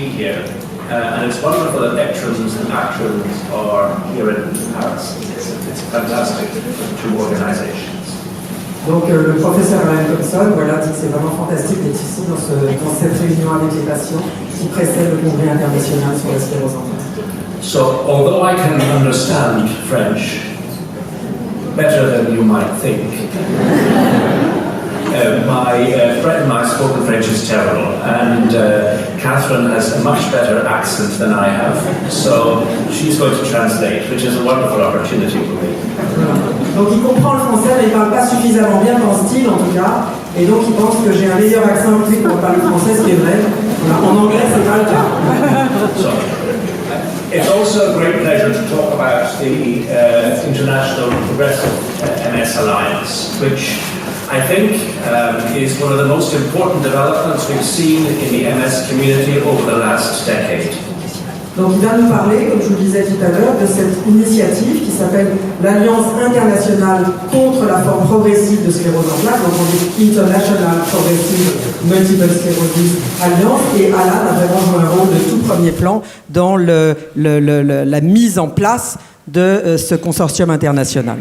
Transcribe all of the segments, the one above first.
be here, and it's wonderful that ECTRIMS and ACTRIMS are here in Paris. It's fantastic, two organizations. Donc le professeur Alan Thompson dit que c'est vraiment fantastique d'être ici dans cette réunion avec les patients qui précède le congrès international sur la sclérose en plaques. So, although I can understand French better than you might think, my spoken French is terrible, and Catherine has a much better accent than I have, so she's going to translate, which is a wonderful opportunity for me. Donc il comprend le français, mais il ne parle pas suffisamment bien dans le style en tout cas, et donc il pense que j'ai un meilleur accent que lui pour parler français, ce qui est vrai. En anglais, c'est pas le cas. So, it's also a great pleasure to talk about the International Progressive MS Alliance, which I think is one of the most important developments we've seen in the MS community over the last decade. Donc il va nous parler, comme je vous le disais tout à l'heure, de cette initiative qui s'appelle l'Alliance internationale contre la forme progressive de sclérose en plaques, donc on dit International Progressive Multiple Sclerosis Alliance, et Alan a vraiment joué un rôle de tout premier plan dans la mise en place de ce consortium international.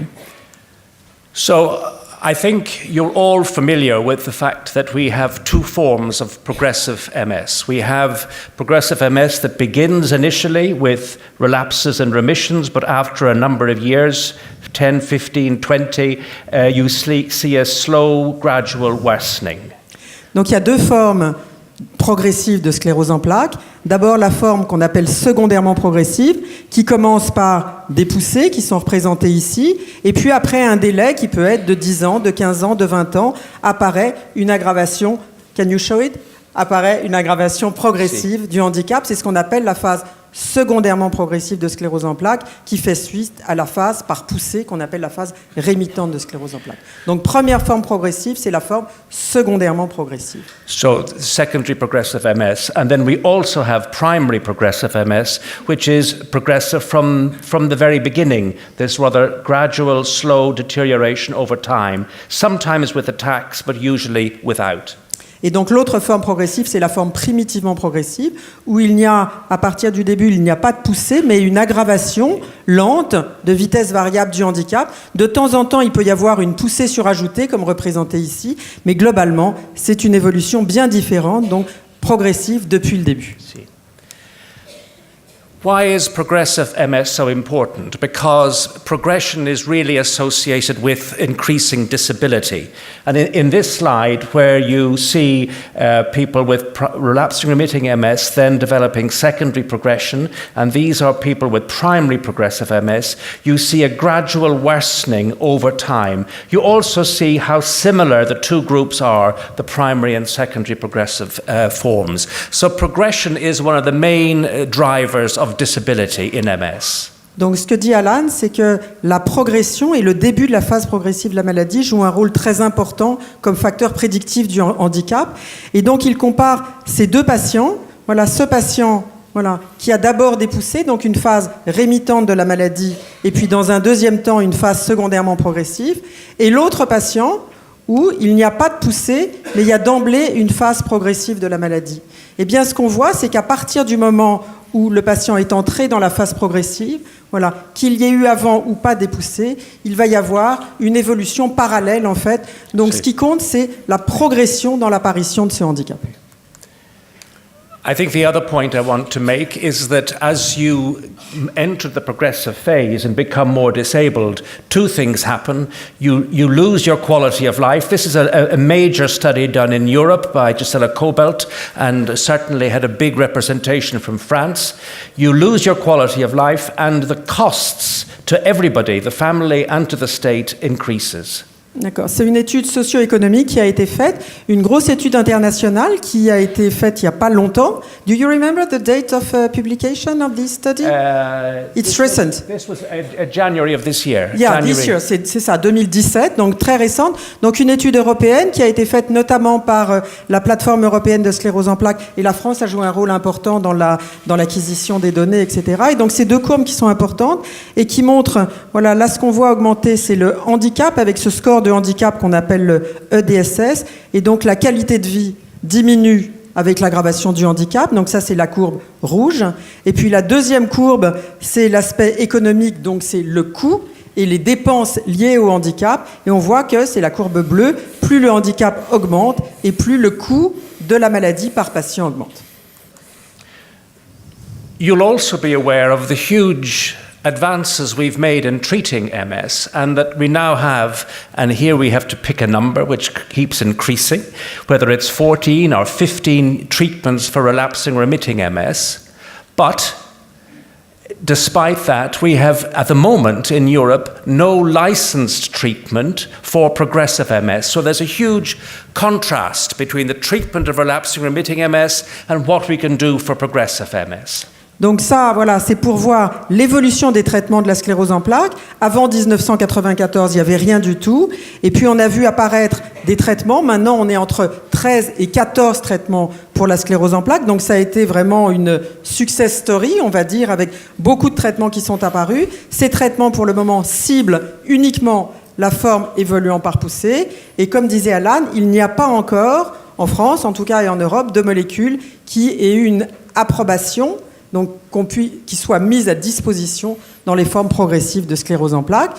So, I think you're all familiar with the fact that we have two forms of progressive MS. We have progressive MS that begins initially with relapses and remissions, but after a number of years, 10, 15, 20, you see a slow, gradual worsening. Donc il y a deux formes progressive de sclérose en plaques. D'abord la forme qu'on appelle secondairement progressive, qui commence par des poussées qui sont représentées ici, et puis après un délai qui peut être de 10 ans, de 15 ans, de 20 ans, apparaît une aggravation, can you show it? Apparaît une aggravation progressive du handicap. C'est ce qu'on appelle la phase secondairement progressive de sclérose en plaques, qui fait suite à la phase par poussée qu'on appelle la phase rémitante de sclérose en plaques. Donc première forme progressive, c'est la forme secondairement progressive. So secondary progressive MS, and then we also have primary progressive MS, which is progressive from the very beginning. There's rather gradual, slow deterioration over time, sometimes with attacks, but usually without. Et donc l'autre forme progressive, c'est la forme primitivement progressive, où il n'y a, à partir du début, il n'y a pas de poussée, mais une aggravation lente de vitesse variable du handicap. De temps en temps, il peut y avoir une poussée surajoutée, comme représenté ici, mais globalement, c'est une évolution bien différente, donc progressive depuis le début. Why is progressive MS so important? Because progression is really associated with increasing disability. And in this slide, where you see people with relapsing remitting MS then developing secondary progression, and these are people with primary progressive MS, you see a gradual worsening over time. You also see how similar the two groups are, the primary and secondary progressive forms. So progression is one of the main drivers of disability in MS. Donc ce que dit Alan, c'est que la progression et le début de la phase progressive de la maladie jouent un rôle très important comme facteur prédictif du handicap. Et donc il compare ces deux patients. Voilà, ce patient qui a d'abord des poussées, donc une phase rémitante de la maladie, et puis dans un deuxième temps une phase secondairement progressive. Et l'autre patient où il n'y a pas de poussée, mais il y a d'emblée une phase progressive de la maladie. Eh bien ce qu'on voit, c'est qu'à partir du moment où le patient est entré dans la phase progressive, qu'il y ait eu avant ou pas des poussées, il va y avoir une évolution parallèle en fait. Donc ce qui compte, c'est la progression dans l'apparition de ce handicap. I think the other point I want to make is that as you enter the progressive phase and become more disabled, two things happen. You lose your quality of life. This is a major study done in Europe by Gisela Cobelt and certainly had a big representation from France. You lose your quality of life and the costs to everybody, the family and to the state, increases. D'accord. C'est une étude socio-économique qui a été faite, une grosse étude internationale qui a été faite il n'y a pas longtemps. Do you remember the date of publication of this study? It's recent. This was January of this year. Yeah, January. this year, c'est ça, 2017, donc très récente. Donc une étude européenne qui a été faite notamment par la plateforme européenne de sclérose en plaques, et la France a joué un rôle important dans l'acquisition des données, etc. Et donc ces deux courbes qui sont importantes et qui montrent, là ce qu'on voit augmenter, c'est le handicap avec ce score de handicap qu'on appelle le EDSS, et donc la qualité de vie diminue avec l'aggravation du handicap. Donc ça, c'est la courbe rouge. Et puis la deuxième courbe, c'est l'aspect économique, donc c'est le coût et les dépenses liées au handicap. Et on voit que c'est la courbe bleue. Plus le handicap augmente et plus le coût de la maladie par patient augmente. You'll also be aware of the huge advances we've made in treating MS, and that we now have, and here we have to pick a number which keeps increasing, whether it's 14 or 15 treatments for relapsing remitting MS. But despite that, we have, at the moment in Europe, no licensed treatment for progressive MS. So there's a huge contrast between the treatment of relapsing remitting MS and what we can do for progressive MS. Donc ça, voilà, c'est pour voir l'évolution des traitements de la sclérose en plaques. Avant 1994, il n'y avait rien du tout. Et puis on a vu apparaître des traitements. Maintenant, on est entre 13 et 14 traitements pour la sclérose en plaques. Donc ça a été vraiment une success story, on va dire, avec beaucoup de traitements qui sont apparus. Ces traitements, pour le moment, ciblent uniquement la forme évoluant par poussée. Et comme disait Alan, il n'y a pas encore, en France en tout cas et en Europe, de molécules qui aient eu une approbation, donc qui soit mise à disposition dans les formes progressives de sclérose en plaques.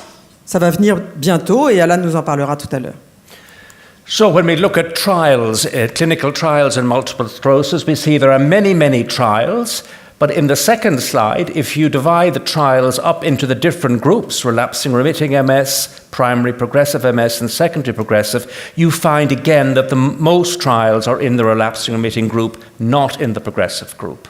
Ça va venir bientôt et Alan nous en parlera tout à l'heure. So when we look at trials, clinical trials in multiple sclerosis, we see there are many, many trials. But in the second slide, if you divide the trials up into the different groups, relapsing remitting MS, primary progressive MS, and secondary progressive, you find again that the most trials are in the relapsing remitting group, not in the progressive group.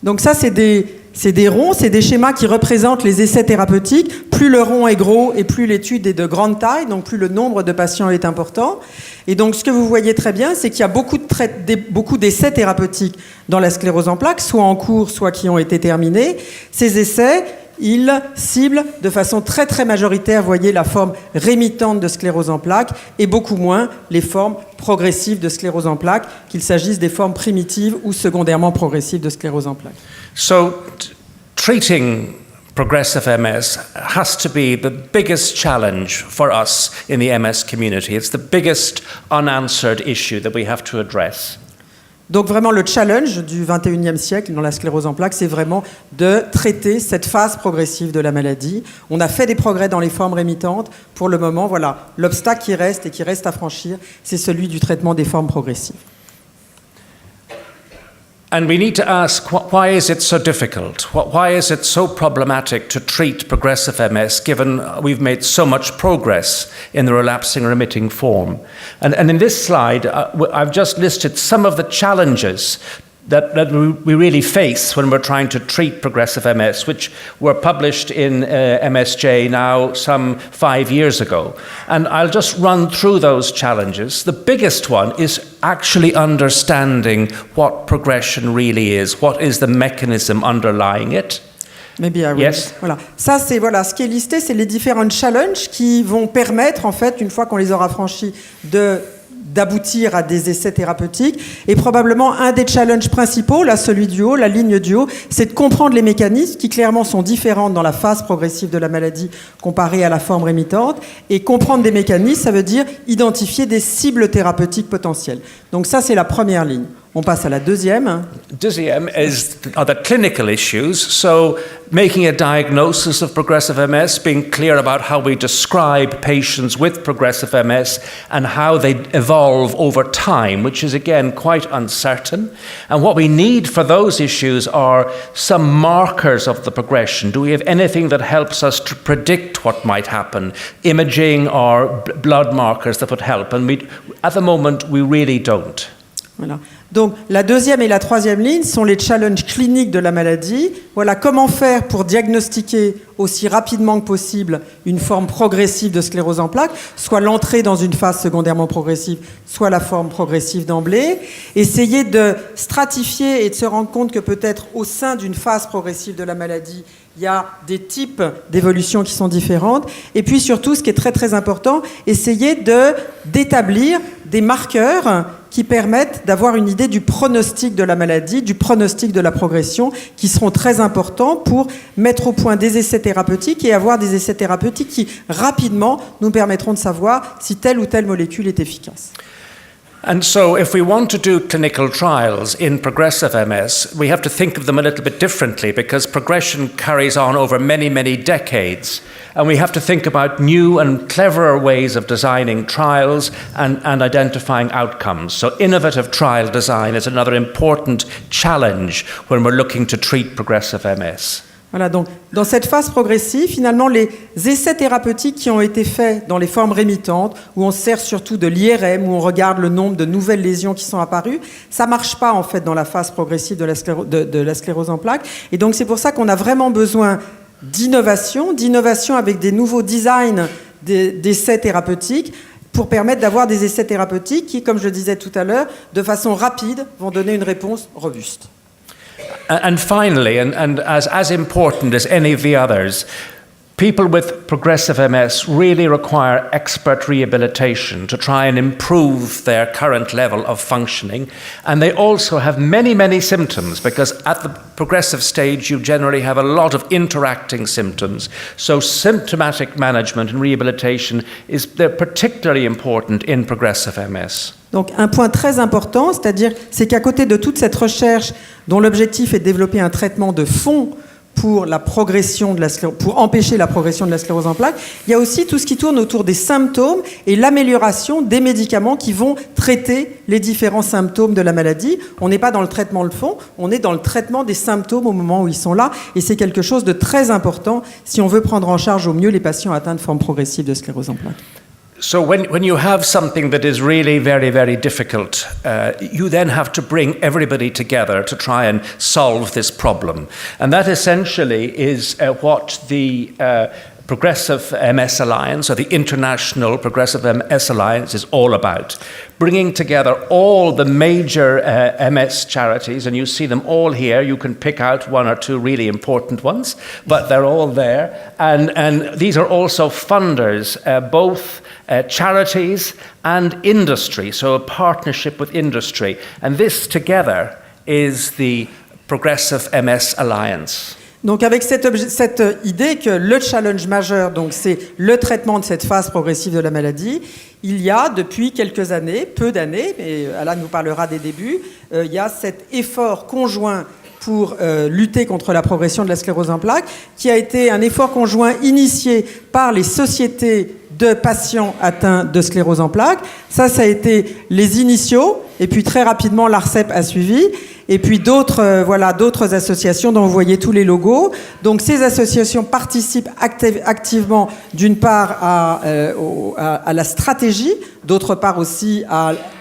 Donc ça, c'est des ronds, c'est des schémas qui représentent les essais thérapeutiques. Plus le rond est gros et plus l'étude est de grande taille, donc plus le nombre de patients est important. Et donc ce que vous voyez très bien, c'est qu'il y a beaucoup d'essais thérapeutiques dans la sclérose en plaques, soit en cours, soit qui ont été terminés. Ces essais, ils ciblent de façon très très majoritaire, vous voyez, la forme rémitante de sclérose en plaques et beaucoup moins les formes progressives de sclérose en plaques, qu'il s'agisse des formes primitives ou secondairement progressives de sclérose en plaques. So, treating progressive MS has to be the biggest challenge for us in the MS community. It's the biggest unanswered issue that we have to address. Donc vraiment le challenge du 21e siècle dans la sclérose en plaques, c'est vraiment de traiter cette phase progressive de la maladie. On a fait des progrès dans les formes rémittantes. Pour le moment, voilà, l'obstacle qui reste à franchir, c'est celui du traitement des formes progressives. And we need to ask, why is it so difficult? Why is it so problematic to treat progressive MS, given we've made so much progress in the relapsing remitting form? And in this slide, I've just listed some of the challenges that we really face when we're trying to treat progressive MS, which were published in MSJ now some 5 years ago. And I'll just run through those challenges. The biggest one is actually understanding what progression really is. What is the mechanism underlying it? Maybe I will. Yes. Voilà. Ça, c'est voilà, ce qui est listé, c'est les différents challenges qui vont permettre, en fait, une fois qu'on les aura franchis, d'aboutir à des essais thérapeutiques. Et probablement un des challenges principaux, là, celui du haut, la ligne du haut, c'est de comprendre les mécanismes qui clairement sont différents dans la phase progressive de la maladie comparée à la forme rémitante. Et comprendre des mécanismes, ça veut dire identifier des cibles thérapeutiques potentielles. Donc ça, c'est la première ligne. On passe à la deuxième. Deuxième are the clinical issues. So making a diagnosis of progressive MS, being clear about how we describe patients with progressive MS and how they evolve over time, which is again quite uncertain. And what we need for those issues are some markers of the progression. Do we have anything that helps us to predict what might happen? Imaging or blood markers that would help? And at the moment, we really don't. Voilà. Donc la deuxième et la troisième ligne sont les challenges cliniques de la maladie. Voilà comment faire pour diagnostiquer aussi rapidement que possible une forme progressive de sclérose en plaques, soit l'entrée dans une phase secondairement progressive, soit la forme progressive d'emblée. Essayer de stratifier et de se rendre compte que peut-être au sein d'une phase progressive de la maladie, il y a des types d'évolutions qui sont différentes. Et puis surtout, ce qui est très très important, essayer d'établir des marqueurs qui permettent d'avoir une idée du pronostic de la maladie, du pronostic de la progression, qui seront très importants pour mettre au point des essais thérapeutiques et avoir des essais thérapeutiques qui, rapidement, nous permettront de savoir si telle ou telle molécule est efficace. And so if we want to do clinical trials in progressive MS, we have to think of them a little bit differently because progression carries on over many, many decades. And we have to think about new and cleverer ways of designing trials and identifying outcomes. So innovative trial design is another important challenge when we're looking to treat progressive MS. Voilà, donc dans cette phase progressive, finalement, les essais thérapeutiques qui ont été faits dans les formes rémittantes, où on se sert surtout de l'IRM, où on regarde le nombre de nouvelles lésions qui sont apparues, ça ne marche pas en fait dans la phase progressive de la sclérose en plaques. Et donc c'est pour ça qu'on a vraiment besoin d'innovation avec des nouveaux designs d'essais thérapeutiques, pour permettre d'avoir des essais thérapeutiques qui, comme je le disais tout à l'heure, de façon rapide, vont donner une réponse robuste. And finally, and as important as any of the others, people with progressive MS really require expert rehabilitation to try and improve their current level of functioning. And they also have many, many symptoms because at the progressive stage, you generally have a lot of interacting symptoms. So symptomatic management and rehabilitation they're particularly important in progressive MS. Donc un point très important, c'est qu'à côté de toute cette recherche dont l'objectif est de développer un traitement de fond pour la progression pour empêcher la progression de la sclérose en plaques, il y a aussi tout ce qui tourne autour des symptômes et l'amélioration des médicaments qui vont traiter les différents symptômes de la maladie. On n'est pas dans le traitement de fond, on est dans le traitement des symptômes au moment où ils sont là, et c'est quelque chose de très important si on veut prendre en charge au mieux les patients atteints de forme progressive de sclérose en plaques. So when you have something that is really very, very difficult, you then have to bring everybody together to try and solve this problem. And that essentially is what the Progressive MS Alliance, or the International Progressive MS Alliance, is all about. Bringing together all the major MS charities, and you see them all here. You can pick out one or two really important ones, but they're all there. And these are also funders, both charities and industry, so a partnership with industry. And this together is the Progressive MS Alliance. Donc avec cette idée que le challenge majeur, donc c'est le traitement de cette phase progressive de la maladie, il y a depuis quelques années, peu d'années, mais Alan nous parlera des débuts, il y a cet effort conjoint pour lutter contre la progression de la sclérose en plaques, qui a été un effort conjoint initié par les sociétés de patients atteints de sclérose en plaques. Ça a été les initiaux, et puis très rapidement l'ARSEP a suivi, et puis d'autres associations dont vous voyez tous les logos. Donc ces associations participent activement d'une part à la stratégie, d'autre part aussi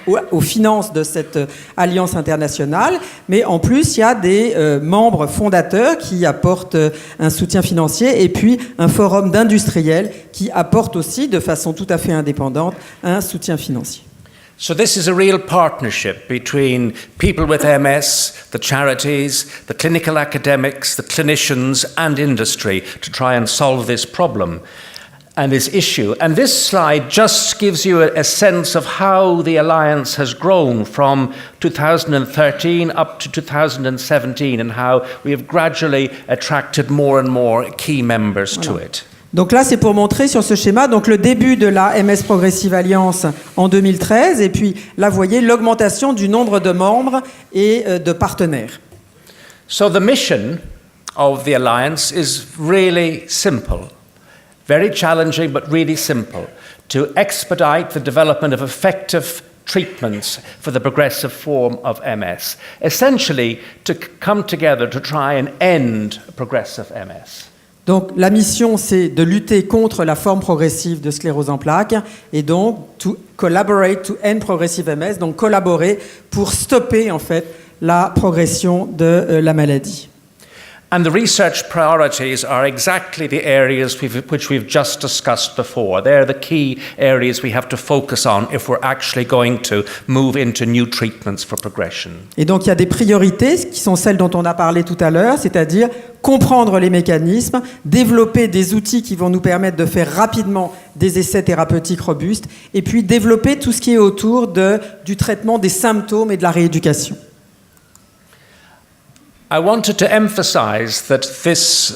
aux finances de cette alliance internationale, mais en plus il y a des membres fondateurs qui apportent un soutien financier et puis un forum d'industriels qui apporte aussi de façon tout à fait indépendante un soutien financier. So this is a real partnership between people with MS, the charities, the clinical academics, the clinicians and industry to try and solve this problem and this issue. And this slide just gives you a sense of how the alliance has grown from 2013 up to 2017 and how we have gradually attracted more and more key members to it. Donc là, c'est pour montrer sur ce schéma donc le début de la MS Progressive Alliance en 2013, et puis là, vous voyez l'augmentation du nombre de membres et de partenaires. So the mission of the alliance is really simple, very challenging but really simple, to expedite the development of effective treatments for the progressive form of MS, essentially to come together to try and end progressive MS. Donc la mission, c'est de lutter contre la forme progressive de sclérose en plaques et donc to collaborate to end progressive MS, donc collaborer pour stopper en fait la progression de la maladie. And the research priorities are exactly the areas which we've just discussed before. They're the key areas we have to focus on if we're actually going to move into new treatments for progression. Et donc il y a des priorités qui sont celles dont on a parlé tout à l'heure, c'est-à-dire comprendre les mécanismes, développer des outils qui vont nous permettre de faire rapidement des essais thérapeutiques robustes, et puis développer tout ce qui est autour du traitement des symptômes et de la rééducation. I wanted to emphasize that this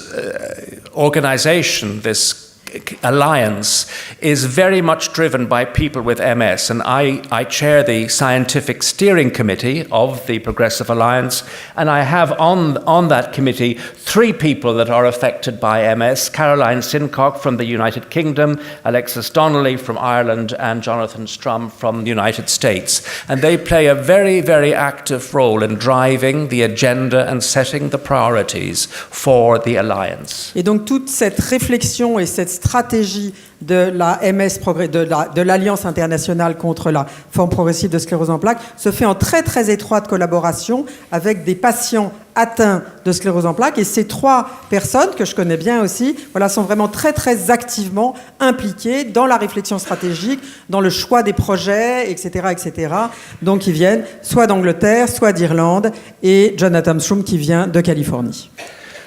organization, this alliance is very much driven by people with MS, and I chair the scientific steering committee of the Progressive Alliance, and I have on that committee 3 people that are affected by MS: Caroline Sincock from the United Kingdom, Alexis Donnelly from Ireland, and Jonathan Strum from the United States. And they play a very, very active role in driving the agenda and setting the priorities for the Alliance. Et donc toute cette réflexion et cette stratégie de la MS, de l'Alliance internationale contre la forme progressive de sclérose en plaques se fait en très très étroite collaboration avec des patients atteints de sclérose en plaques. Et ces 3 personnes, que je connais bien aussi, voilà, sont vraiment très très activement impliquées dans la réflexion stratégique, dans le choix des projets, etc. etc. Donc ils viennent soit d'Angleterre, soit d'Irlande, et Jonathan Thompson qui vient de Californie.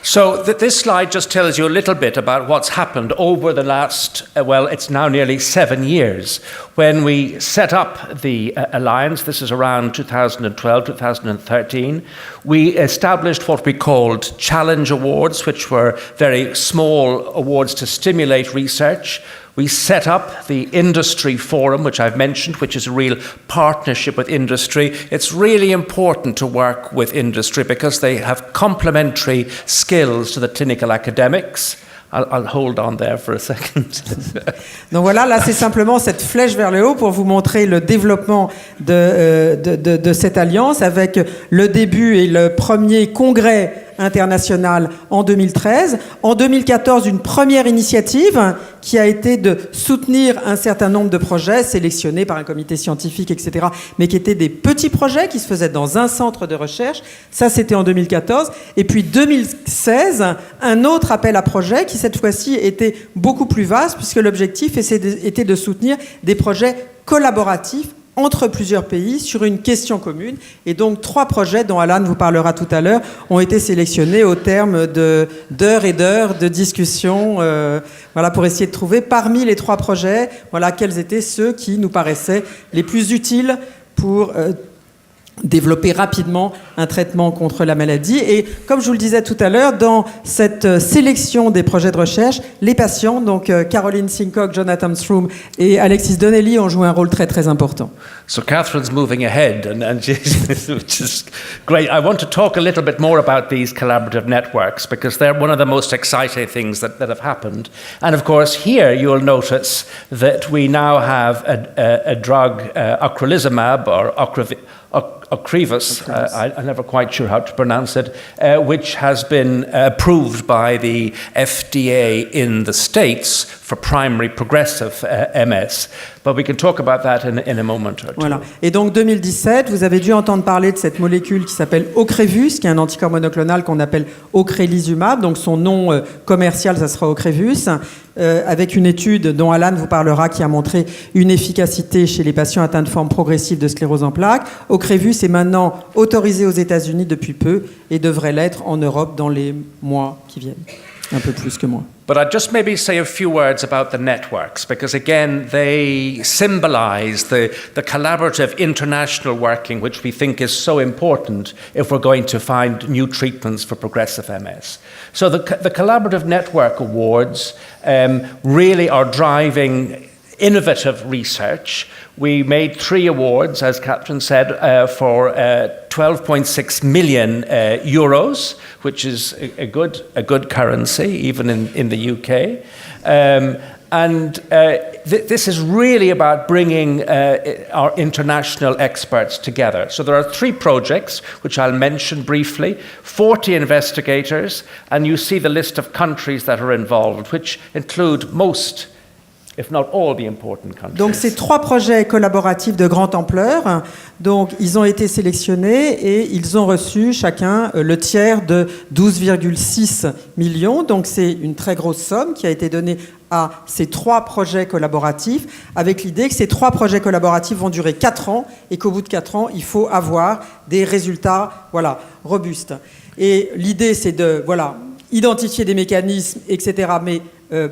So this slide just tells you a little bit about what's happened over the last, well, it's now nearly 7 years. When we set up the Alliance, this is around 2012, 2013, we established what we called Challenge Awards, which were very small awards to stimulate research. We set up the Industry Forum, which I've mentioned, which is a real partnership with industry. It's really important to work with industry because they have complementary skills to the clinical academics. I'll hold on there for a second. Donc voilà, là c'est simplement cette flèche vers le haut pour vous montrer le développement de cette alliance avec le début et le premier congrès international en 2013. En 2014, une première initiative qui a été de soutenir un certain nombre de projets sélectionnés par un comité scientifique, etc., mais qui étaient des petits projets qui se faisaient dans un centre de recherche. Ça, c'était en 2014. Et puis 2016, un autre appel à projet qui, cette fois-ci, était beaucoup plus vaste puisque l'objectif était de soutenir des projets collaboratifs entre plusieurs pays sur une question commune. Et donc 3 projets dont Alan vous parlera tout à l'heure ont été sélectionnés au terme d'heures et d'heures de discussion voilà, pour essayer de trouver parmi les 3 projets voilà, quels étaient ceux qui nous paraissaient les plus utiles pour développer rapidement un traitement contre la maladie. Et comme je vous le disais tout à l'heure, dans cette sélection des projets de recherche, les patients, donc Caroline Sincock, Jonathan Strum et Alexis Donnelly ont joué un rôle très très important. So Catherine's moving ahead, which is great. I want to talk a little bit more about these collaborative networks because they're one of the most exciting things that have happened. And of course, here you'll notice that we now have a drug, ocrelizumab or Ocrevus, I'm never quite sure how to pronounce it, which has been approved by the FDA in the States for primary progressive MS. But we can talk about that in a moment or two. Voilà. Et donc 2017, vous avez dû entendre parler de cette molécule qui s'appelle Ocrevus, qui est un anticorps monoclonal qu'on appelle ocrelizumab. Donc son nom commercial, ça sera Ocrevus, avec une étude dont Alan vous parlera qui a montré une efficacité chez les patients atteints de forme progressive de sclérose en plaques. Ocrevus est maintenant autorisé aux États-Unis depuis peu et devrait l'être en Europe dans les mois qui viennent. Un peu plus que moi. But I'd just maybe say a few words about the networks, because again, they symbolize the collaborative international working, which we think is so important if we're going to find new treatments for progressive MS. So the Collaborative Network Awards really are driving innovative research. We made 3 awards, as Catherine said, for 12.6 million euros, which is a good currency, even in the UK. This is really about bringing our international experts together. So there are 3 projects, which I'll mention briefly, 40 investigators, and you see the list of countries that are involved, which include most, if not all, the important countries. Donc ces 3 projets collaboratifs de grande ampleur, donc ils ont été sélectionnés et ils ont reçu chacun le tiers de 12,6 millions. Donc c'est une très grosse somme qui a été donnée à ces 3 projets collaboratifs, avec l'idée que ces 3 projets collaboratifs vont durer 4 ans et qu'au bout de 4 ans, il faut avoir des résultats robustes. Et l'idée, c'est de identifier des mécanismes, etc., mais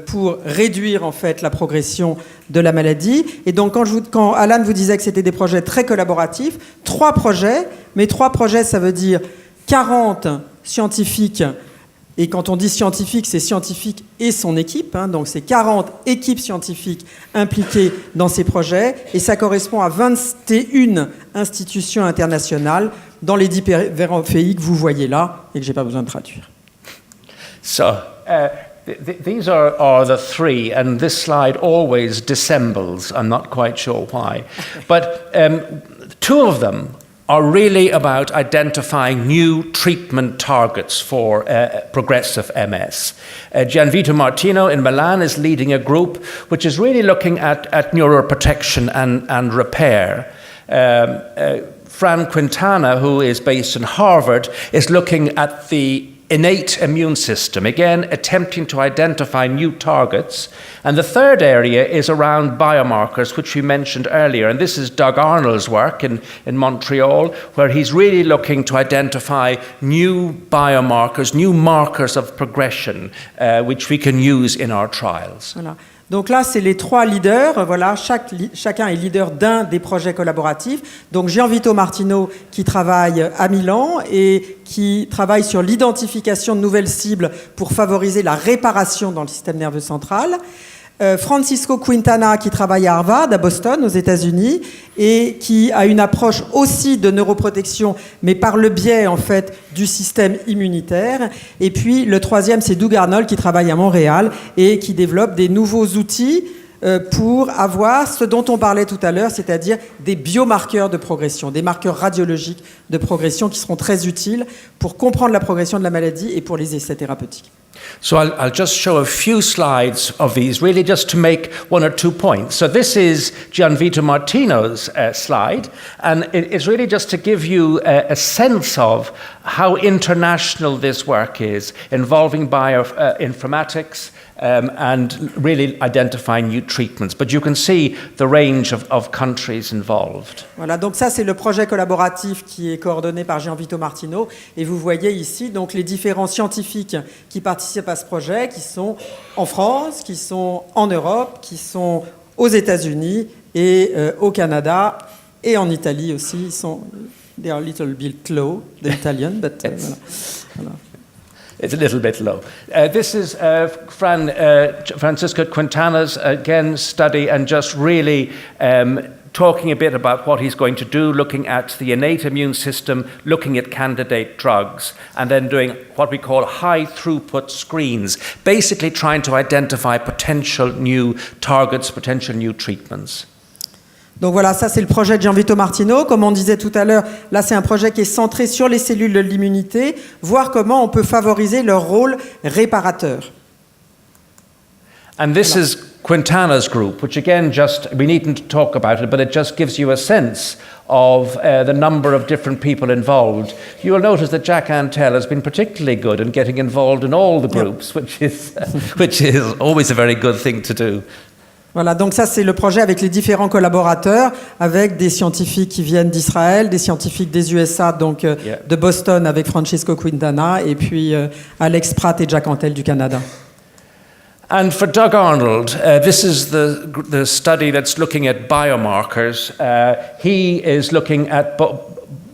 pour réduire en fait la progression de la maladie. Et donc quand Alan vous disait que c'était des projets très collaboratifs, 3 projets, mais 3 projets ça veut dire 40 scientifiques Et quand on dit scientifique, c'est scientifique et son équipe. Donc c'est 40 équipes scientifiques impliquées dans ces projets. Et ça correspond à 21 institutions internationales dans les différents pays que vous voyez là et que je n'ai pas besoin de traduire. So, these are the three, and this slide always dissembles. I'm not quite sure why. But two of them are really about identifying new treatment targets for progressive MS. Gianvito Martino in Milan is leading a group which is really looking at neuroprotection and repair. Fran Quintana, who is based in Harvard, is looking at the innate immune system, again attempting to identify new targets. And the third area is around biomarkers, which we mentioned earlier. And this is Doug Arnold's work in Montreal, where he's really looking to identify new biomarkers, new markers of progression, which we can use in our trials. Voilà. Donc là, c'est les trois leaders. Voilà, chacun est leader d'un des projets collaboratifs. Donc Gianvito Martino qui travaille à Milan et qui travaille sur l'identification de nouvelles cibles pour favoriser la réparation dans le système nerveux central. Francisco Quintana qui travaille à Harvard, à Boston, aux États-Unis, et qui a une approche aussi de neuroprotection, mais par le biais en fait du système immunitaire. Et puis le troisième, c'est Doug Arnold qui travaille à Montréal et qui développe des nouveaux outils pour avoir ce dont on parlait tout à l'heure, c'est-à-dire des biomarqueurs de progression, des marqueurs radiologiques de progression qui seront très utiles pour comprendre la progression de la maladie et pour les essais thérapeutiques. So I'll just show a few slides of these, really just to make one or 2 points. So this is Gianvito Martino's slide, and it's really just to give you a sense of how international this work is, involving bioinformatics, and really identifying new treatments. But you can see the range of countries involved. Voilà, donc ça c'est le projet collaboratif qui est coordonné par Gianvito Martino. Et vous voyez ici donc les différents scientifiques qui participent à ce projet, qui sont en France, qui sont en Europe, qui sont aux États-Unis et au Canada et en Italie aussi. Ils sont they are a little bit low, the Italian, but voilà. It's a little bit low. This is Francisco Quintana's, again, study, and just really talking a bit about what he's going to do, looking at the innate immune system, looking at candidate drugs, and then doing what we call high-throughput screens, basically trying to identify potential new targets, potential new treatments. Donc voilà, ça c'est le projet de Gianvito Martino. Comme on disait tout à l'heure, là c'est un projet qui est centré sur les cellules de l'immunité, voir comment on peut favoriser leur rôle réparateur. And this is Quintana's group, which again, we needn't talk about it, but it just gives you a sense of the number of different people involved. You will notice that Jack Antel has been particularly good in getting involved in all the groups, which is always a very good thing to do. Voilà, donc ça c'est le projet avec les différents collaborateurs, avec des scientifiques qui viennent d'Israël, des scientifiques des USA, donc de Boston avec Francisco Quintana, et puis Alex Pratt et Jack Antel du Canada. And for Doug Arnold, this is the study that's looking at biomarkers. He is looking at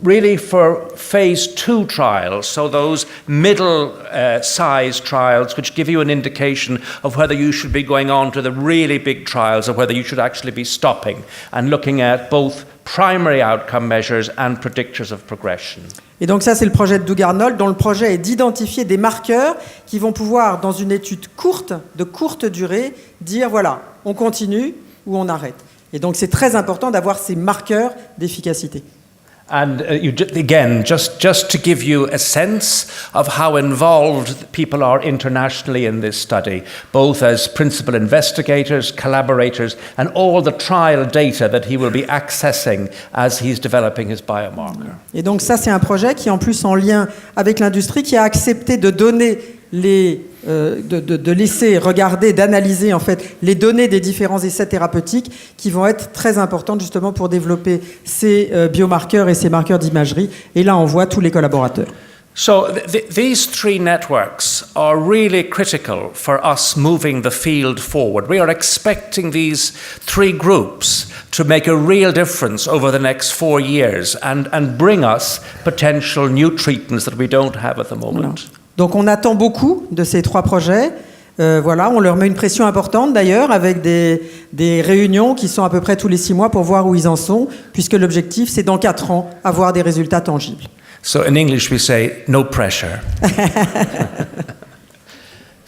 really for phase 2 trials, so those middle-sized trials which give you an indication of whether you should be going on to the really big trials or whether you should actually be stopping, and looking at both primary outcome measures and predictors of progression. Et donc ça, c'est le projet de Doug Arnold, dont le projet est d'identifier des marqueurs qui vont pouvoir, dans une étude courte, de courte durée, dire voilà, on continue ou on arrête. Et donc c'est très important d'avoir ces marqueurs d'efficacité. And again, just to give you a sense of how involved people are internationally in this study, both as principal investigators, collaborators, and all the trial data that he will be accessing as he's developing his biomarker. Et donc ça, c'est un projet qui est en plus en lien avec l'industrie, qui a accepté de donner de laisser regarder, d'analyser en fait les données des différents essais thérapeutiques qui vont être très importantes justement pour développer ces biomarqueurs et ces marqueurs d'imagerie. Et là, on voit tous les collaborateurs. So these three networks are really critical for us moving the field forward. We are expecting these three groups to make a real difference over the next 4 years and bring us potential new treatments that we don't have at the moment. Voilà. Donc on attend beaucoup de ces 3 projets. Voilà, on leur met une pression importante d'ailleurs avec des réunions qui sont à peu près tous les 6 mois pour voir où ils en sont, puisque l'objectif c'est dans 4 ans avoir des résultats tangibles. So in English we say no pressure.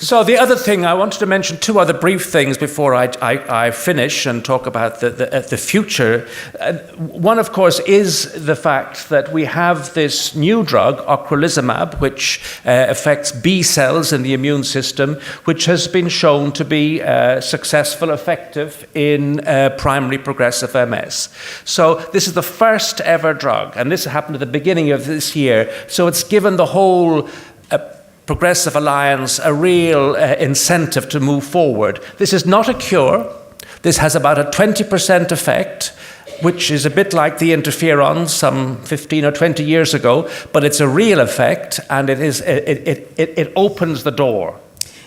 So the other thing, I wanted to mention 2 other brief things before I finish and talk about the future. One, of course, is the fact that we have this new drug, ocrelizumab, which affects B cells in the immune system, which has been shown to be successful, effective in primary progressive MS. So this is the first ever drug, and this happened at the beginning of this year. So it's given the whole Progressive Alliance a real incentive to move forward. This is not a cure. This has about a 20% effect, which is a bit like the interferons some 15 or 20 years ago, but it's a real effect, and it opens the door.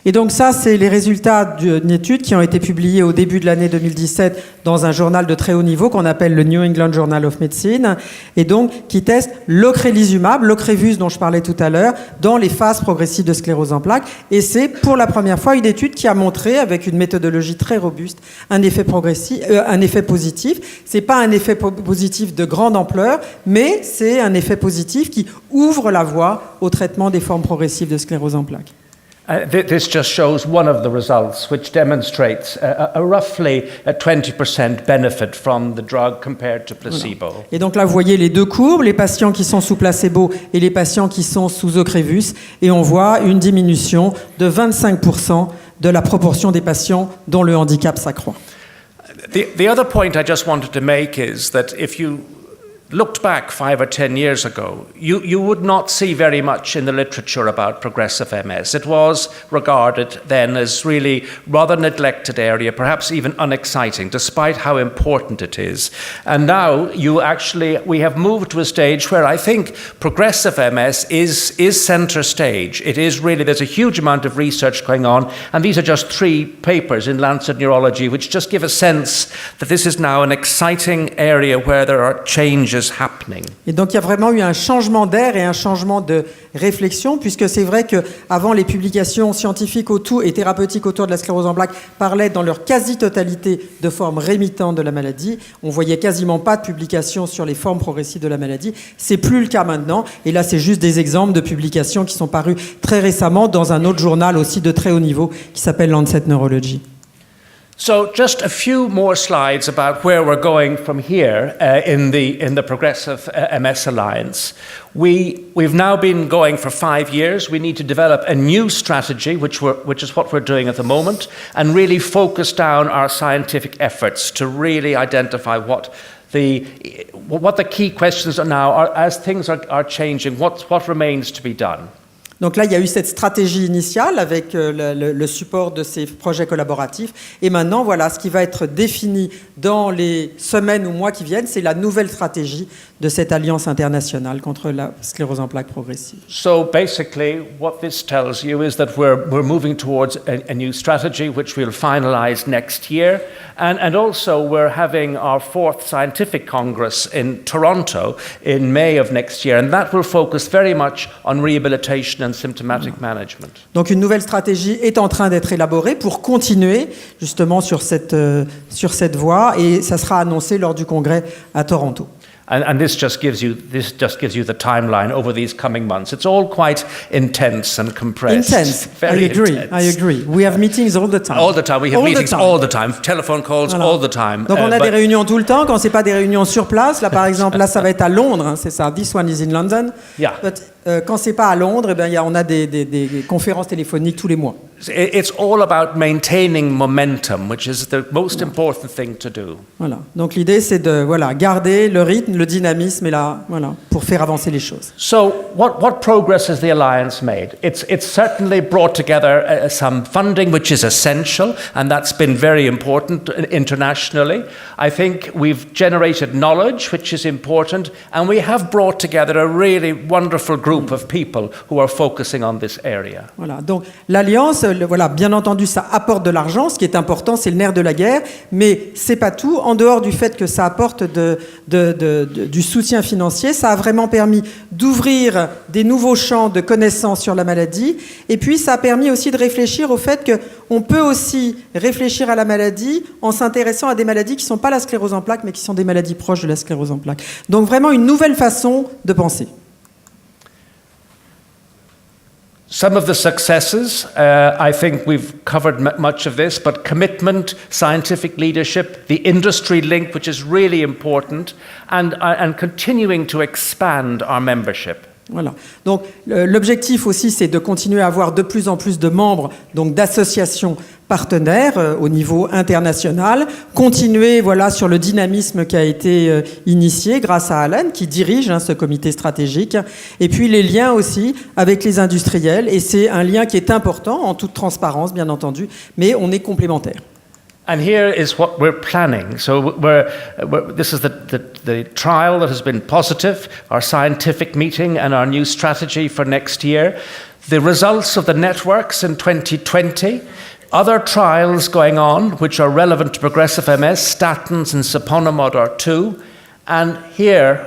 Et donc ça, c'est les résultats d'une étude qui ont été publiés au début de l'année 2017 dans un journal de très haut niveau qu'on appelle le New England Journal of Medicine, et donc qui teste l'ocrelizumab, l'ocrevus dont je parlais tout à l'heure, dans les phases progressives de sclérose en plaques. Et c'est pour la première fois une étude qui a montré, avec une méthodologie très robuste, un effet positif. C'est pas un effet positif de grande ampleur, mais c'est un effet positif qui ouvre la voie au traitement des formes progressives de sclérose en plaques. This just shows one of the results, which demonstrates a roughly a 20% benefit from the drug compared to placebo. Voilà. Et donc là, vous voyez les 2 courbes, les patients qui sont sous placebo et les patients qui sont sous ocrevus, et on voit une diminution de 25% de la proportion des patients dont le handicap s'accroît. The other point I just wanted to make is that if you looked back 5 or 10 years ago, you would not see very much in the literature about progressive MS. It was regarded then as really rather neglected area, perhaps even unexciting, despite how important it is. And now we have moved to a stage where I think progressive MS is center stage. It is really, there's a huge amount of research going on, and these are just 3 papers in Lancet Neurology, which just give a sense that this is now an exciting area where there are changes happening. Et donc il y a vraiment eu un changement d'air et un changement de réflexion, puisque c'est vrai qu'avant les publications scientifiques et thérapeutiques autour de la sclérose en plaques parlaient dans leur quasi-totalité de formes rémittantes de la maladie. On voyait quasiment pas de publications sur les formes progressives de la maladie. C'est plus le cas maintenant. Et là, c'est juste des exemples de publications qui sont parues très récemment dans un autre journal aussi de très haut niveau qui s'appelle Lancet Neurology. So just a few more slides about where we're going from here in the Progressive MS Alliance. We've now been going for 5 years. We need to develop a new strategy, which is what we're doing at the moment, and really focus down our scientific efforts to really identify what the key questions are now, as things are changing, what remains to be done. Donc là, il y a eu cette stratégie initiale avec le support de ces projets collaboratifs. Et maintenant, voilà, ce qui va être défini dans les semaines ou mois qui viennent, c'est la nouvelle stratégie de cette alliance internationale contre la sclérose en plaques progressive. So basically, what this tells you is that we're moving towards a new strategy, which we'll finalize next year. And also, we're having our 4th scientific congress in Toronto in May of next year. And that will focus very much on rehabilitation and symptomatic management. Donc une nouvelle stratégie est en train d'être élaborée pour continuer justement sur cette voie, et ça sera annoncé lors du congrès à Toronto. And this just gives you the timeline over these coming months. It's all quite intense and compressed. Intense. Very I agree. We have meetings all the time. All the time. We have meetings all the time. Telephone calls voilà. all the time. Donc on a des réunions tout le temps. Quand c'est pas des réunions sur place, là par exemple, là ça va être à Londres. Hein, c'est ça. This one is in London. Yeah. But quand c'est pas à Londres, eh ben on a des conférences téléphoniques tous les mois. It's all about maintaining momentum, which is the most important thing to do. Voilà. Donc l'idée c'est de garder le rythme, le dynamisme et pour faire avancer les choses. So what progress has the alliance made? It's certainly brought together some funding, which is essential, and that's been very important internationally. I think we've generated knowledge, which is important, and we have brought together a really wonderful group group of people who are focusing on this area. Voilà, donc l'alliance, voilà, bien entendu, ça apporte de l'argent, ce qui est important, c'est le nerf de la guerre, mais c'est pas tout. En dehors du fait que ça apporte du soutien financier, ça a vraiment permis d'ouvrir des nouveaux champs de connaissances sur la maladie, et puis ça a permis aussi de réfléchir au fait qu'on peut aussi réfléchir à la maladie en s'intéressant à des maladies qui ne sont pas la sclérose en plaques, mais qui sont des maladies proches de la sclérose en plaques. Donc vraiment une nouvelle façon de penser. Some of the successes, I think we've covered much of this, but commitment, scientific leadership, the industry link, which is really important, and continuing to expand our membership. Voilà. Donc l'objectif aussi, c'est de continuer à avoir de plus en plus de membres, donc d'associations partenaires au niveau international, continuer voilà, sur le dynamisme qui a été initié grâce à Alan, qui dirige ce comité stratégique, et puis les liens aussi avec les industriels, et c'est un lien qui est important, en toute transparence bien entendu, mais on est complémentaires. And here is what we're planning. So this is the trial that has been positive, our scientific meeting and our new strategy for next year. The results of the networks in 2020, other trials going on which are relevant to progressive MS, statins and siponimod are two, and here,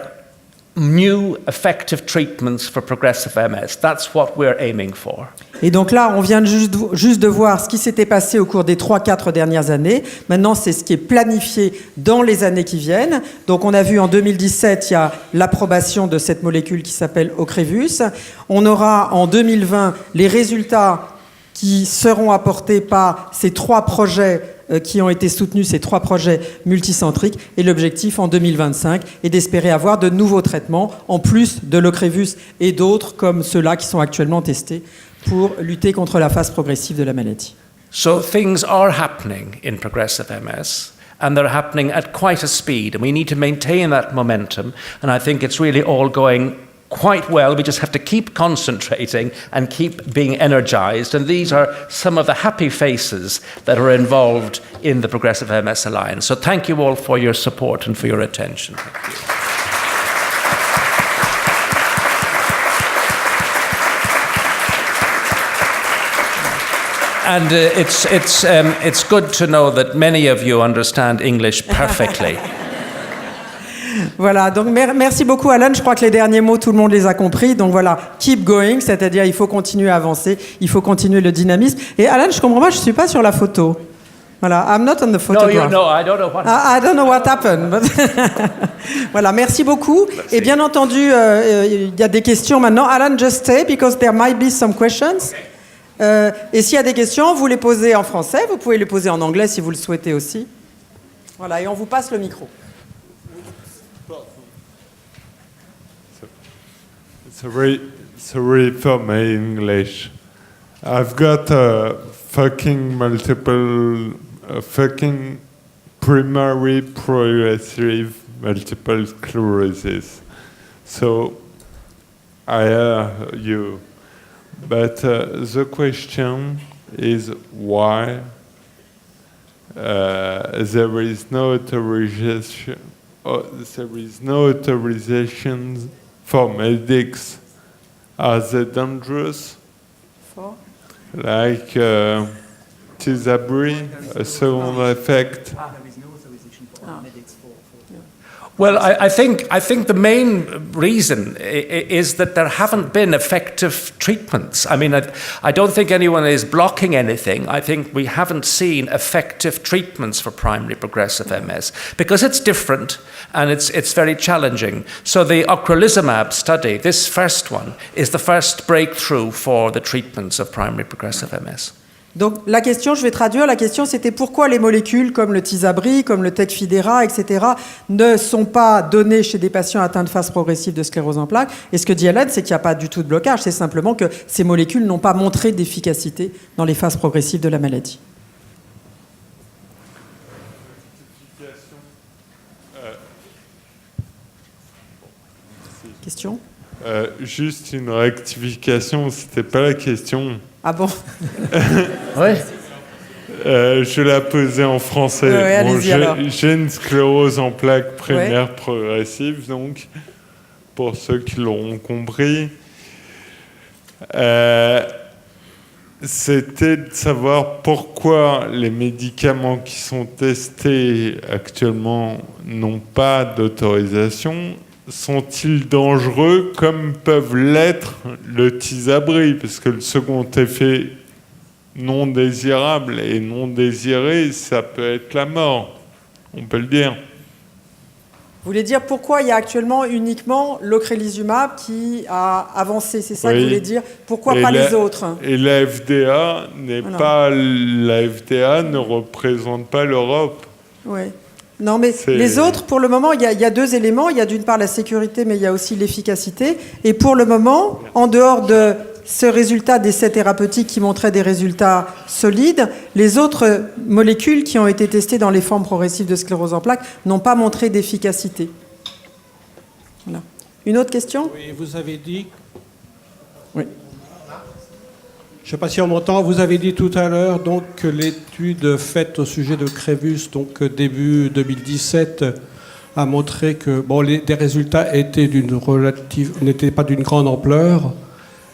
new effective treatments for progressive MS. That's what we're aiming for. Et donc là, on vient juste de voir ce qui s'était passé au cours des 3-4 dernières années. Maintenant, c'est ce qui est planifié dans les années qui viennent. Donc on a vu en 2017, il y a l'approbation de cette molécule qui s'appelle Ocrevus. On aura en 2020 les résultats qui seront apportés par ces 3 projets qui ont été soutenus, ces 3 projets multicentriques, et l'objectif en 2025 est d'espérer avoir de nouveaux traitements, en plus de l'Ocrevus et d'autres comme ceux-là qui sont actuellement testés pour lutter contre la phase progressive de la maladie. So things are happening in progressive MS, and they're happening at quite a speed, and we need to maintain that momentum, and I think it's really all going quite well. We just have to keep concentrating and keep being energized. And these are some of the happy faces that are involved in the Progressive MS Alliance. So thank you all for your support and for your attention. Thank you. And it's good to know that many of you understand English perfectly. Voilà, donc merci beaucoup Alan, je crois que les derniers mots, tout le monde les a compris, donc voilà, keep going, c'est-à-dire il faut continuer à avancer, il faut continuer le dynamisme. Et Alan, je comprends pas, je suis pas sur la photo. Voilà, I'm not on the photograph. No, I don't know what happened. I don't know what happened. But voilà, merci beaucoup. Merci. Et bien entendu, il y a des questions maintenant. Alan, just stay because there might be some questions. Okay. Et s'il y a des questions, vous les posez en français, vous pouvez les poser en anglais si vous le souhaitez aussi. Voilà, et on vous passe le micro. Sorry for my English. I've got fucking primary progressive multiple sclerosis. So I hear you. But the question is why there is no authorization. There is no authorization for medics. Are they dangerous? For? Like Tisabri, a second effect. There is no authorization for medics for Well, I think the main reason is that there haven't been effective treatments. I mean, I don't think anyone is blocking anything. I think we haven't seen effective treatments for primary progressive MS because it's different and it's very challenging. So the ocrelizumab study, this first one, is the first breakthrough for the treatments of primary progressive MS. Donc la question, je vais traduire, la question c'était pourquoi les molécules comme le Tisabri, comme le Tecfidera, etc. ne sont pas données chez des patients atteints de phase progressive de sclérose en plaques. Et ce que dit Alan, c'est qu'il n'y a pas du tout de blocage, c'est simplement que ces molécules n'ont pas montré d'efficacité dans les phases progressives de la maladie. Question ? Juste une rectification, c'était pas la question. Ah bon? Oui. Je la posais en français. J'ai une sclérose en plaques primaire progressive, donc, pour ceux qui l'auront compris. C'était de savoir pourquoi les médicaments qui sont testés actuellement n'ont pas d'autorisation. Sont-ils dangereux comme peuvent l'être le tisabri? Parce que le second effet non désirable et non désiré, ça peut être la mort, on peut le dire. Vous voulez dire pourquoi il y a actuellement uniquement l'ocrelizumab qui a avancé, c'est ça que vous voulez dire? Pourquoi pas les autres? Et la FDA la FDA ne représente pas l'Europe. Oui. Non, mais les autres, pour le moment, il y a deux éléments. Il y a d'une part la sécurité, mais il y a aussi l'efficacité. Et pour le moment, en dehors de ce résultat d'essais thérapeutiques qui montrait des résultats solides, les autres molécules qui ont été testées dans les formes progressives de sclérose en plaques n'ont pas montré d'efficacité. Voilà. Une autre question? Oui, vous avez dit... Oui. Je ne sais pas si on m'entend. Vous avez dit tout à l'heure donc, que l'étude faite au sujet de Crévus, donc début 2017, a montré que des résultats n'étaient pas d'une grande ampleur.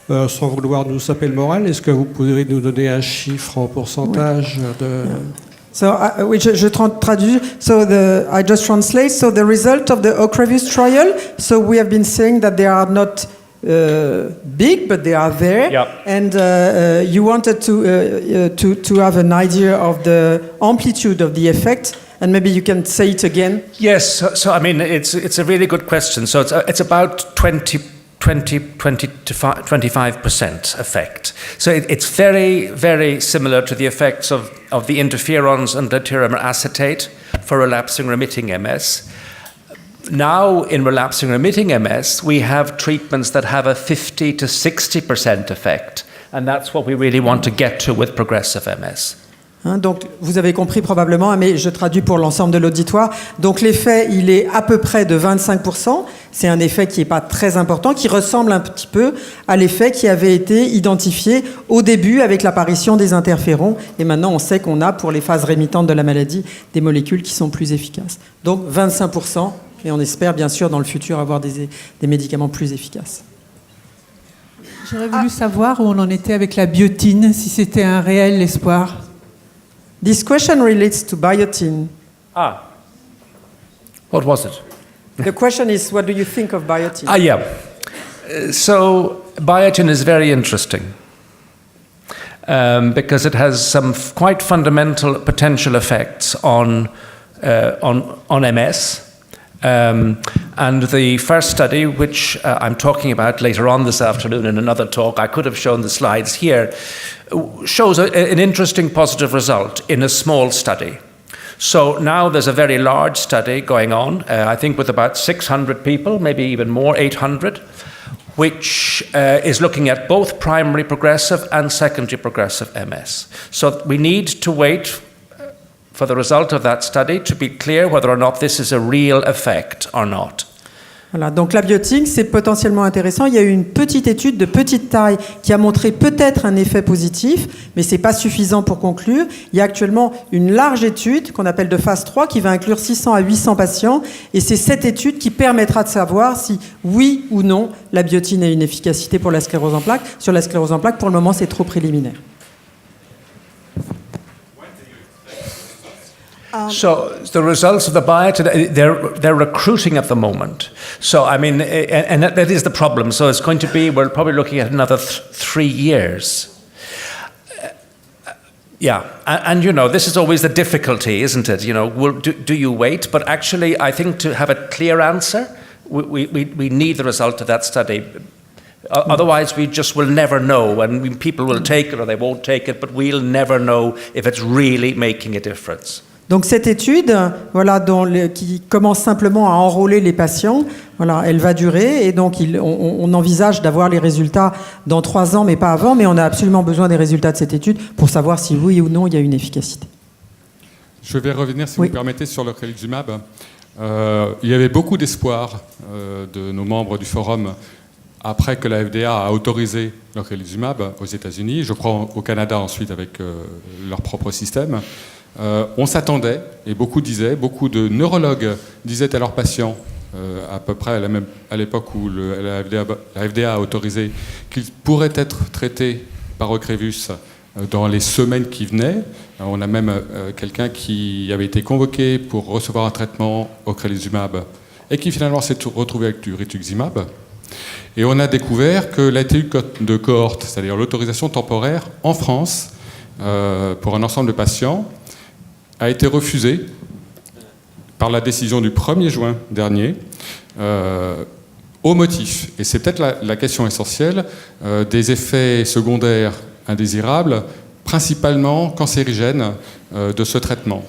Sans vouloir nous saper le moral, est-ce que vous pouvez nous donner un chiffre en pourcentage de... So, je traduis. So I just translate. So the result of the Ocrevus trial. So we have been saying that they are not big, but they are there. Yeah. And you wanted to have an idea of the amplitude of the effect. And maybe you can say it again. Yes, so I mean, it's a really good question. So it's about 20 to 25% effect. So it's very, very similar to the effects of the interferons and glutarimer acetate for relapsing remitting MS. Now, in relapsing remitting MS, we have treatments that have a 50 to 60% effect. And that's what we really want to get to with progressive MS. Donc, vous avez compris probablement, mais je traduis pour l'ensemble de l'auditoire. Donc, l'effet, il est à peu près de 25%. C'est un effet qui n'est pas très important, qui ressemble un petit peu à l'effet qui avait été identifié au début avec l'apparition des interférons. Et maintenant, on sait qu'on a, pour les phases rémittantes de la maladie, des molécules qui sont plus efficaces. Donc, 25%. Et on espère, bien sûr, dans le futur, avoir des médicaments plus efficaces. J'aurais voulu savoir où on en était avec la biotine, si c'était un réel espoir. This question relates to biotin. What was it? The question is, what do you think of biotin? Yeah. So biotin is very interesting because it has some quite fundamental potential effects on MS. And the first study, which I'm talking about later on this afternoon in another talk, I could have shown the slides here, shows an interesting positive result in a small study. So now there's a very large study going on, I think with about 600 people, maybe even more, 800, which is looking at both primary progressive and secondary progressive MS. So we need to wait for the result of that study to be clear whether or not this is a real effect or not. Voilà, donc la biotine, c'est potentiellement intéressant. Il y a eu une petite étude de petite taille qui a montré peut-être un effet positif, mais ce n'est pas suffisant pour conclure. Il y a actuellement une large étude qu'on appelle de phase 3 qui va inclure 600 à 800 patients, et c'est cette étude qui permettra de savoir si, oui ou non, la biotine a une efficacité pour la sclérose en plaques. Sur la sclérose en plaques, pour le moment, c'est trop préliminaire. So the results of the biotin, they're recruiting at the moment. So I mean, and that is the problem. So it's going to be, we're probably looking at another 3 years. Yeah, and you know, this is always the difficulty, isn't it? You know, do you wait? But actually, I think to have a clear answer, we need the result of that study. Otherwise, we just will never know, and people will take it or they won't take it, but we'll never know if it's really making a difference. Donc cette étude, voilà, qui commence simplement à enrôler les patients, voilà, elle va durer, et donc on envisage d'avoir les résultats dans 3 ans, mais pas avant, mais on a absolument besoin des résultats de cette étude pour savoir si oui ou non il y a une efficacité. Je vais revenir, si vous me permettez, sur le l'ocrelizumab. Il y avait beaucoup d'espoir de nos membres du forum après que la FDA a autorisé l'ocrelizumab aux États-Unis, je crois au Canada ensuite avec leur propre système. On s'attendait, et beaucoup de neurologues disaient à leurs patients, à peu près à l'époque où la FDA a autorisé qu'il pourrait être traité par Ocrevus dans les semaines qui venaient. On a même quelqu'un qui avait été convoqué pour recevoir un traitement ocrelizumab et qui finalement s'est retrouvé avec du rituximab. Et on a découvert que l'étude de cohorte, c'est-à-dire l'autorisation temporaire en France pour un ensemble de patients, a été refusée par la décision du 1er juin dernier au motif, et c'est peut-être la question essentielle, des effets secondaires indésirables, principalement cancérigènes de ce traitement.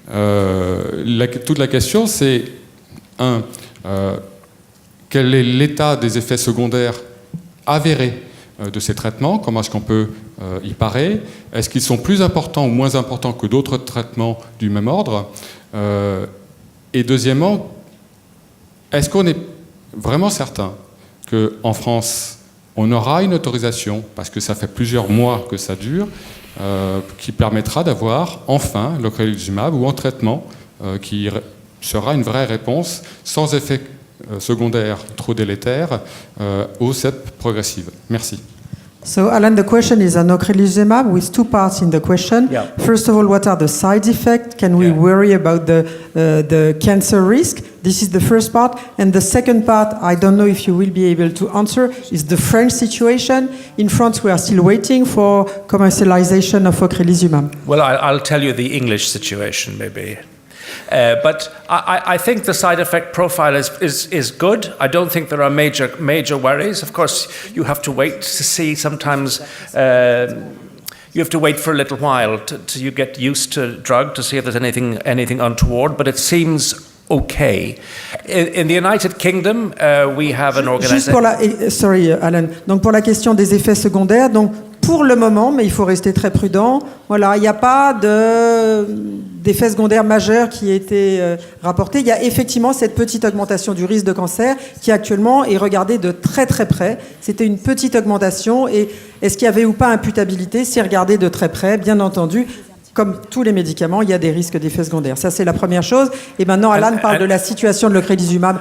Toute la question, c'est quel est l'état des effets secondaires avérés de ces traitements? Comment est-ce qu'on peut y parer? Est-ce qu'ils sont plus importants ou moins importants que d'autres traitements du même ordre? Et deuxièmement, est-ce qu'on est vraiment certain qu'en France, on aura une autorisation, parce que ça fait plusieurs mois que ça dure, qui permettra d'avoir enfin l'ocrelizumab ou un traitement qui sera une vraie réponse sans effet secondaire trop délétère aux SEP progressives. Merci. So, Alan, the question is on ocrelizumab with two parts in the question. Yeah. First of all, what are the side effects? Can we worry about the cancer risk? This is the first part. And the second part, I don't know if you will be able to answer, is the French situation. In France, we are still waiting for commercialization of ocrelizumab. Well, I'll tell you the English situation, maybe. But I think the side effect profile is good. I don't think there are major worries. Of course, you have to wait to see. Sometimes you have to wait for a little while till you get used to drug to see if there's anything untoward. But it seems okay. In the United Kingdom, we have an Juste organisation. pour sorry, Alan. Donc pour la question des effets secondaires, donc pour le moment, mais il faut rester très prudent. Voilà, il n'y a pas d'effets secondaires majeurs qui aient été rapportés. Il y a effectivement cette petite augmentation du risque de cancer qui actuellement est regardée de très très près. C'était une petite augmentation et est-ce qu'il y avait ou pas imputabilité? C'est regardé de très près, bien entendu. Comme tous les médicaments, il y a des risques d'effets secondaires. Ça, c'est la première chose. Et maintenant, Alan parle de la situation de l'ocrelizumab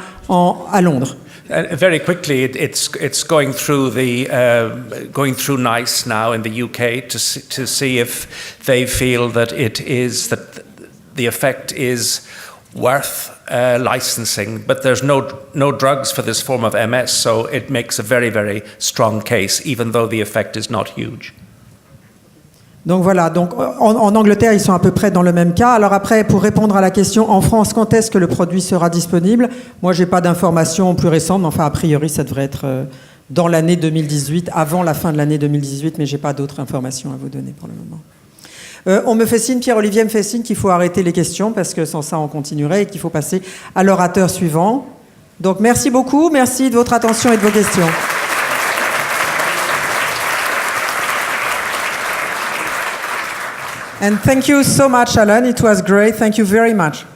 à Londres. Very quickly, it's going through NICE now in the UK to see if they feel that the effect is worth licensing. But there's no drugs for this form of MS, so it makes a very, very strong case, even though the effect is not huge. Donc voilà, donc en Angleterre, ils sont à peu près dans le même cas. Alors après, pour répondre à la question, en France, quand est-ce que le produit sera disponible? Moi, j'ai pas d'informations plus récentes, mais enfin, a priori, ça devrait être dans l'année 2018, avant la fin de l'année 2018, mais j'ai pas d'autres informations à vous donner pour le moment. On me fait signe, Pierre-Olivier me fait signe qu'il faut arrêter les questions, parce que sans ça, on continuerait, et qu'il faut passer à l'orateur suivant. Donc merci beaucoup, merci de votre attention et de vos questions. And thank you so much, Alan. It was great. Thank you very much.